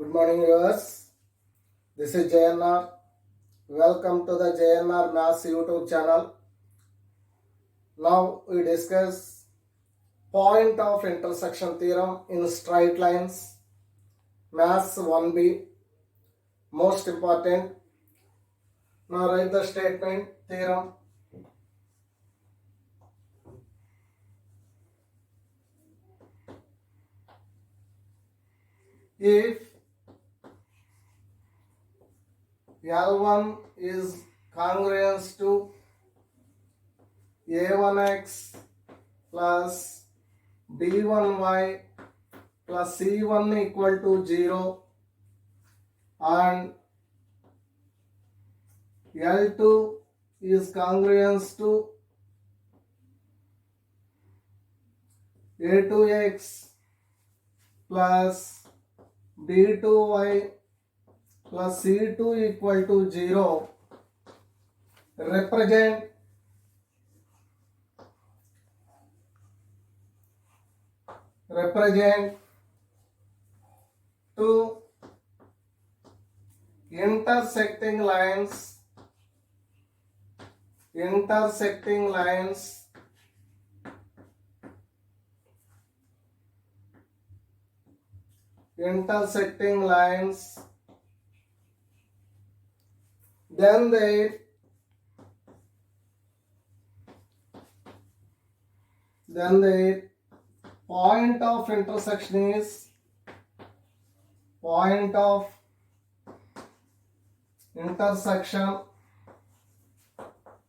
Good morning, viewers. This is JNR. Welcome to the JNR Maths YouTube channel. Now we discuss point of intersection theorem in straight lines. Maths 1B. Most important. Now write the statement theorem. If L1 is congruous to A1x plus B1y plus C1 equal to 0 and L2 is congruous to A2x plus B2y plus C2 equal to 0, represent two intersecting lines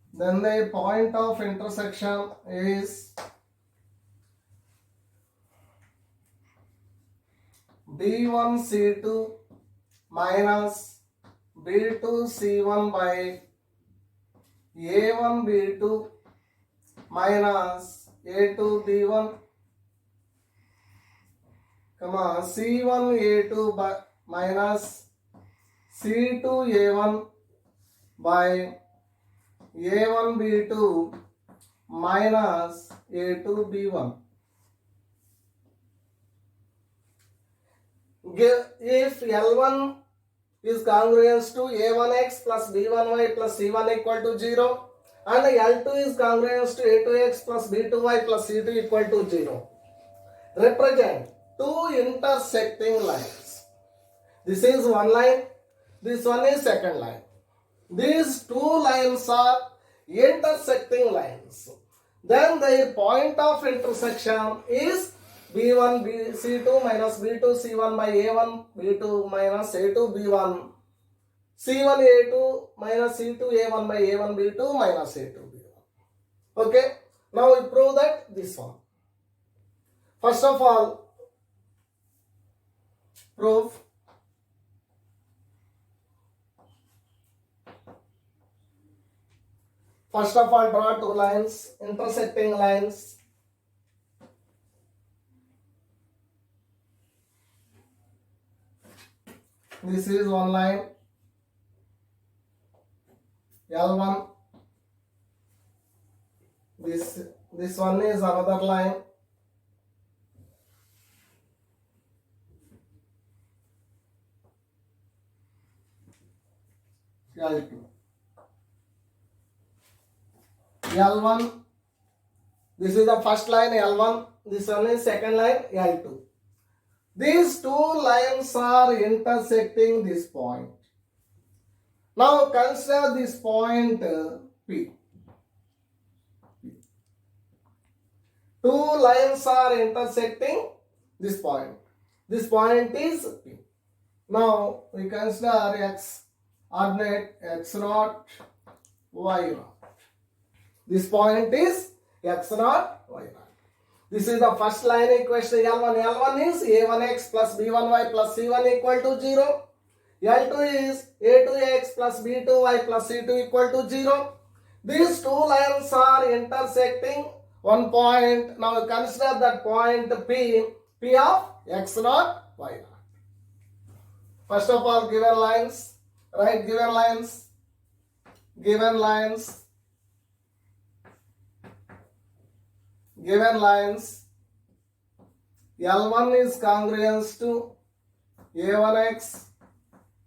then their point of intersection is B1C2 minus B2C1 by A1B2 minus A2B1, C1A2 by minus C2A1 by A1B2 minus A2B1. If L1 is congruous to A1x plus B1y plus C1 equal to 0 and L2 is congruous to A2x plus B2y plus C2 equal to 0, represent two intersecting lines. This is one line, this one is second line. These two lines are intersecting lines. Then their point of intersection is B1 C2 minus B2 C1 by A1 B2 minus A2 B1, C1 A2 minus C2 A1 by A1 B2 minus A2 B1. Okay, now we prove that this one. First of all, proof. First of all, draw two lines, intersecting lines. This is one line, L1. This one is another line, L2. L1, this is the first line L1, this one is second line L2. These two lines are intersecting this point. Now consider this point P. Two lines are intersecting this point. This point is P. Now we consider X ordinate X0, Y0. This point is X0, Y0. This is the first line equation L1. L1 is A1x plus B1y plus C1 equal to 0. L2 is A2x plus B2y plus C2 equal to 0. These two lines are intersecting one point. Now consider that point P of X0, Y0. First of all, given lines, write given lines. L1 is congruous to a1x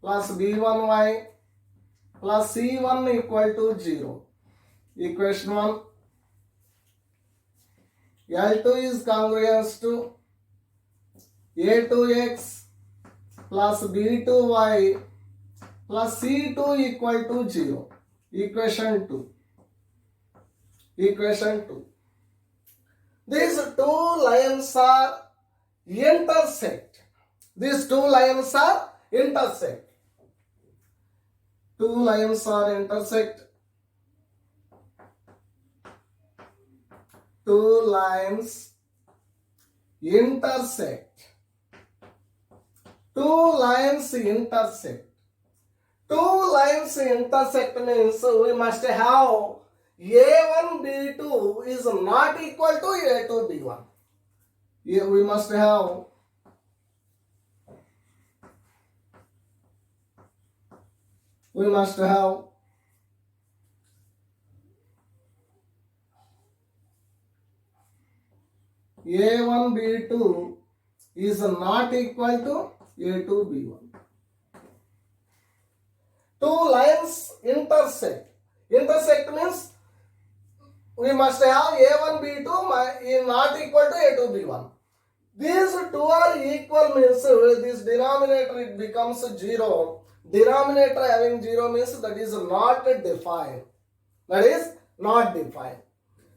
plus b1y plus c1 equal to 0. Equation 1. L2 is congruous to a2x plus b2y plus c2 equal to 0. Equation 2. Equation 2. These two lines are intersect. These two lines are intersect. Two lines are intersect. Two lines intersect. Two lines intersect. Two lines intersect means we must have a1 b2 is not equal to a2 b1. Here we must have a1 b2 is not equal to a2 b1. Two lines intersect. Intersect means we must have a1 b2 is not equal to a2 b1. These two are equal means this denominator it becomes 0. Denominator having 0 means that is not defined. That is not defined.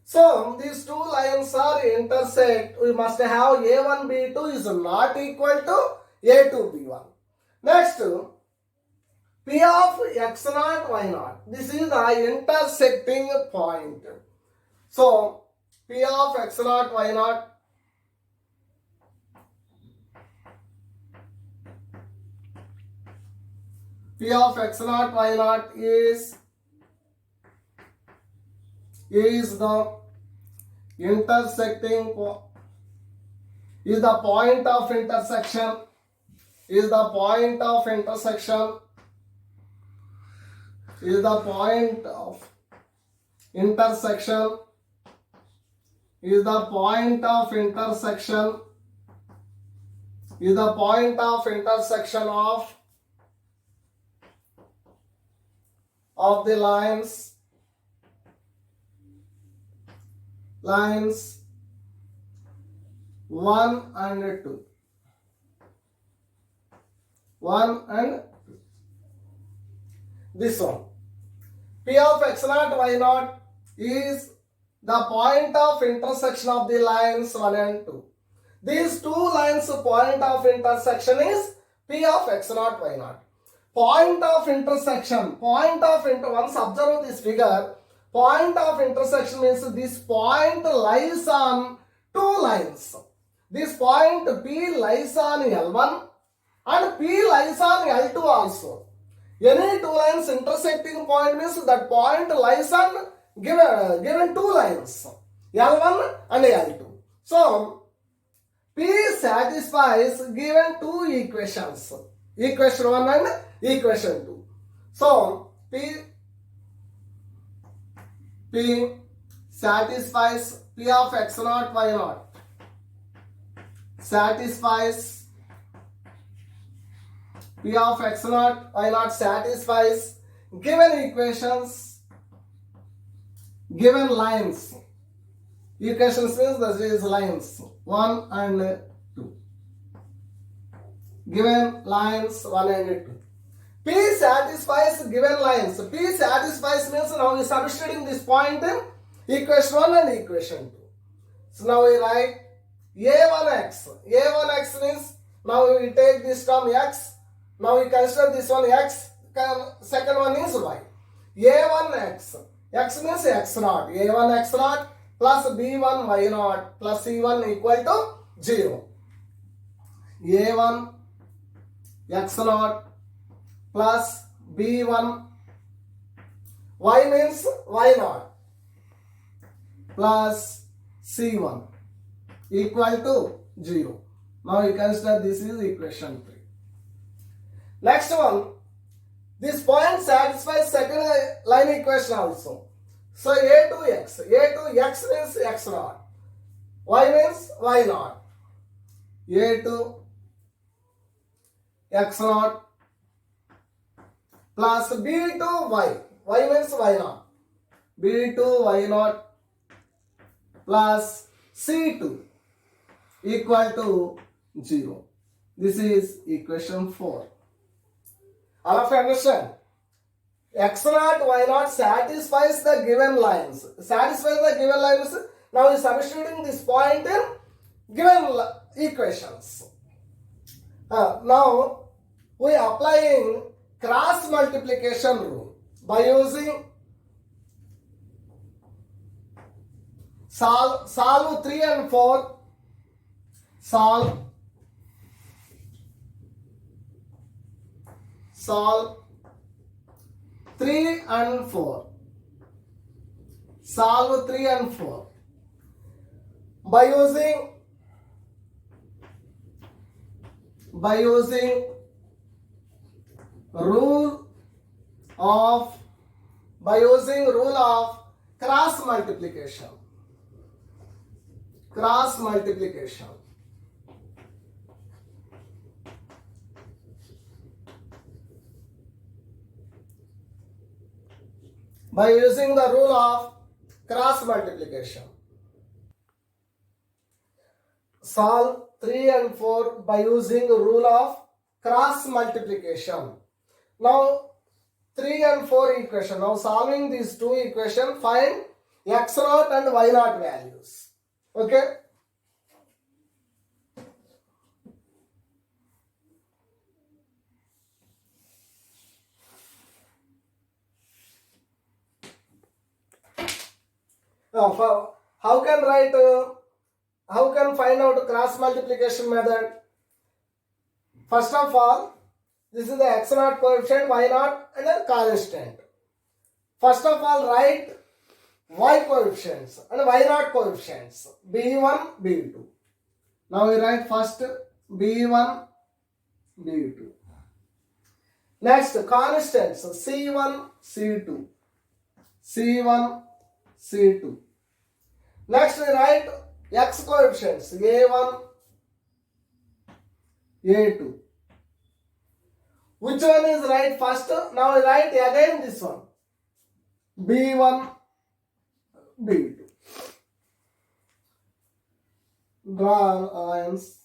So these two lines are intersect. We must have a1 b2 is not equal to a2 b1. Next, p of x naught y naught. This is the intersecting point. So p of x naught y naught p of x naught y naught is the intersecting is the point of intersection is the point of intersection is the point of intersection is the point of intersection is the point of intersection of the lines 1 and 2. 1 and 2. This one. P of x naught y naught is the point of intersection of the lines 1 and 2. These two lines point of intersection is P of x naught y naught. Point of intersection. Once observe this figure. Point of intersection means this point lies on two lines. This point P lies on L1 and P lies on L2 also. Any two lines intersecting point means that point lies on given two lines, L1 and L2. So P satisfies given two equations, equation 1 and equation 2. So P satisfies P of x naught y naught satisfies P of x naught y naught satisfies given equations, given lines. Equations means that is lines 1 and 2. Given lines 1 and 2. P satisfies given lines. P satisfies means now we substituting this point in equation 1 and equation 2. So now we write a1x. A1x means now we take this term x. Now we consider this one x. Second one is y. A1x. X means x naught. A1 x naught plus b1 y naught plus c1 equal to 0. A1 x naught plus b1 y means y naught plus c1 equal to 0. Now you consider this is equation 3. Next one, this point satisfies second line equation also. So a2x means x naught, y means y naught. A2 x naught plus b2 y. Y means y naught. b2 y naught plus c2 equal to 0. This is equation 4. All of you understand? X naught, Y naught satisfies the given lines. Satisfies the given lines. Now we substituting this point in given equations. Now we applying cross multiplication rule by using solve 3 and 4. Solve 3 and 4. Solve 3 and 4 by using rule of cross multiplication. Cross multiplication. By using the rule of cross multiplication. Solve 3 and 4 by using rule of cross multiplication. Now 3 and 4 equation. Now solving these two equations, find x naught and y naught values. Okay. Now, how can find out cross multiplication method? First of all, this is the x naught coefficient, y naught and a constant. First of all, write y coefficients and y naught coefficients, b1, b2. Now we write first b1, b2. Next, constants c1, c2, c1, c2. Next we write x coefficients a1, a2. Which one is right first? Now we write again this one b1, b2. Draw lines.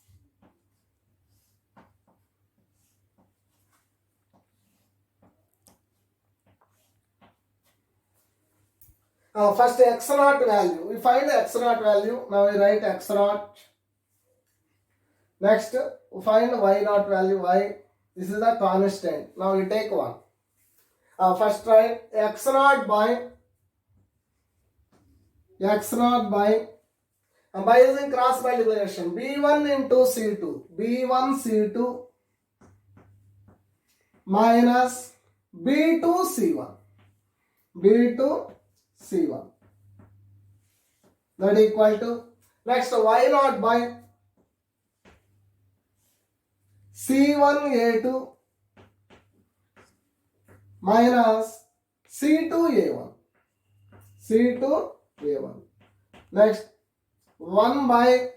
First x naught value. We find the x naught value. Now we write x naught. Next we find y naught value y. This is the constant. Now we take one. First write x naught by by using cross multiplication b1 into c2. b1 c2 minus b2 c1. b2 c1. That equal to, next y naught by c1 a2 minus c2 a1. c2 a1. Next 1 by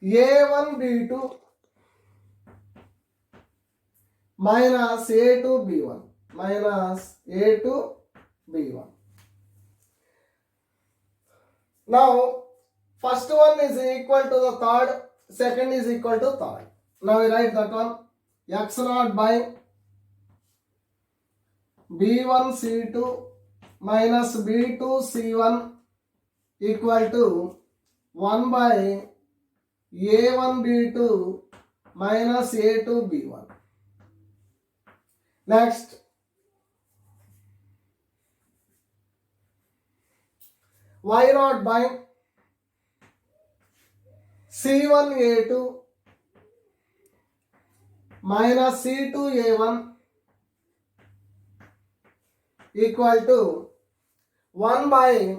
a1 b2 minus a2 b1. minus a2 b1. Now first one is equal to the third, second is equal to third. Now we write that one x naught by b1 c2 minus b2 c1 equal to 1 by a1 b2 minus a2 b1. Next y naught by c1 a2 minus c2 a1 equal to 1 by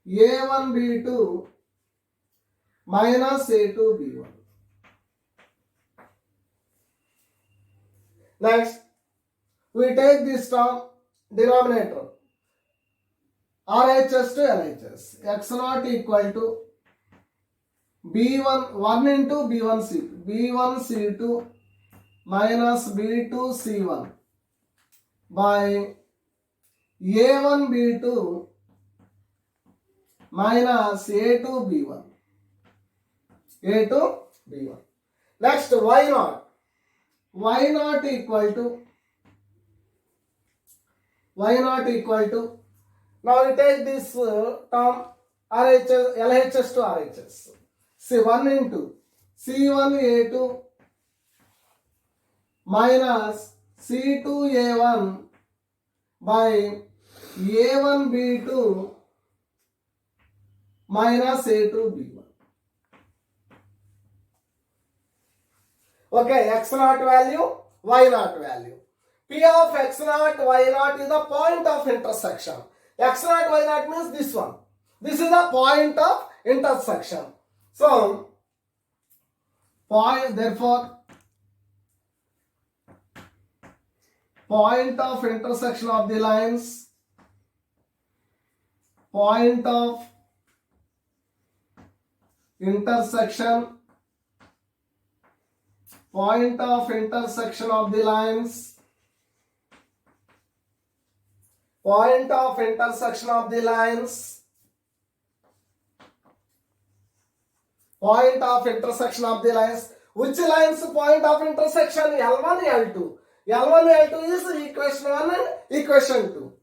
a1 b2 minus a2 b1. Next we take this term denominator. RHS to LHS. X naught equal to B1 1 into B1 C2. B1 C2 minus B2 C1 by A1 B2 minus A2 B1. A2 B1. Next, Y naught. Y naught equal to now we take this term RHS, LHS to RHS. C1 into C1 A2 minus C2 A1 by A1 B2 minus A2 B1. Okay, X naught value, Y naught value. P of X naught, Y naught is the point of intersection. X naught, Y naught means this one. This is the point of intersection. So, therefore, point of intersection of the lines, point of intersection of the lines, point of intersection of the lines, point of intersection of the lines. Which lines point of intersection? L1, L2. L1, L2 is equation 1 and equation 2.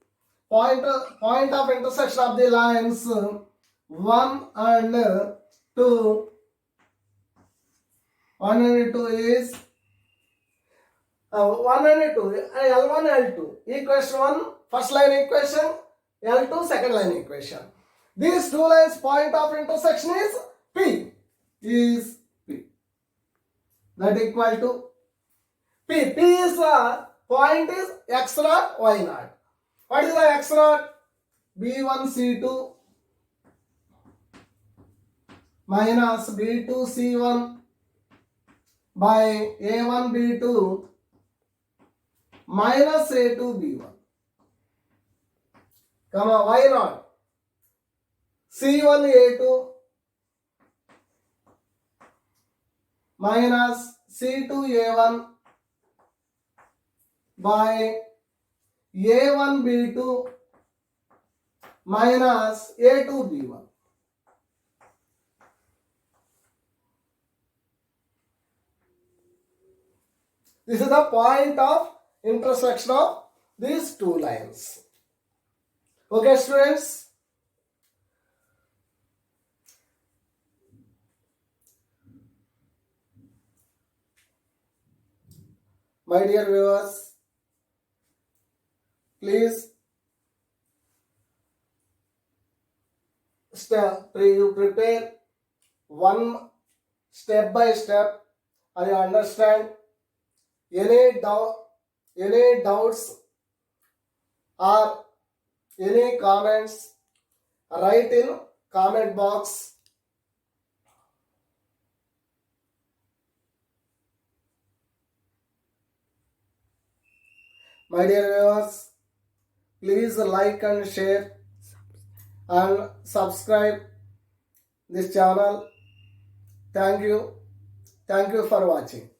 Point of intersection of the lines 1 and 2. 1 and 2 is 1 and 2, L1, L2. Equation 1, first line equation, L2, second line equation. These two lines point of intersection is P. That equal to P. P is point is X naught, Y naught. What is the X naught? B1 C2 minus B2 C1 by A1 B2 minus A2 B1. Comma Y naught. C1 A2 minus C2 A1 by A1 B2 minus A2 B1. This is the point of intersection of these two lines. Okay, students? My dear viewers, please you prepare one step by step. I understand any doubts or any comments, write in comment box. My dear viewers, please like and share and subscribe this channel. Thank you for watching.